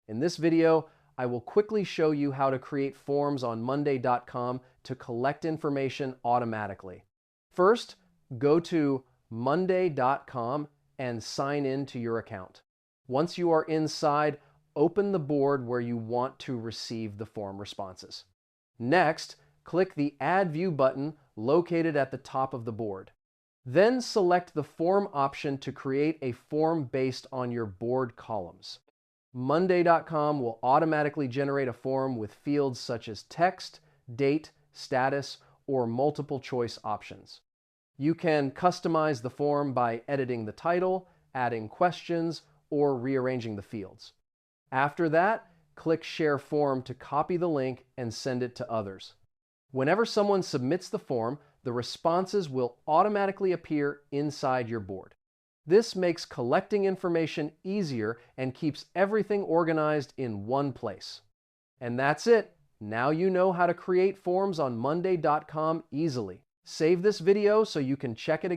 In this video, I will quickly show you how to create forms on monday.com to collect information automatically. First, go to monday.com and sign in to your account. Once you are inside, open the board where you want to receive the form responses. Next, click the Add View button located at the top of the board. Then select the form option to create a form based on your board columns. Monday.com will automatically generate a form with fields such as text, date, status, or multiple choice options. You can customize the form by editing the title, adding questions, or rearranging the fields. After that, click Share Form to copy the link and send it to others. Whenever someone submits the form, the responses will automatically appear inside your board. This makes collecting information easier and keeps everything organized in one place. And that's it. Now you know how to create forms on monday.com easily. Save this video so you can check it again.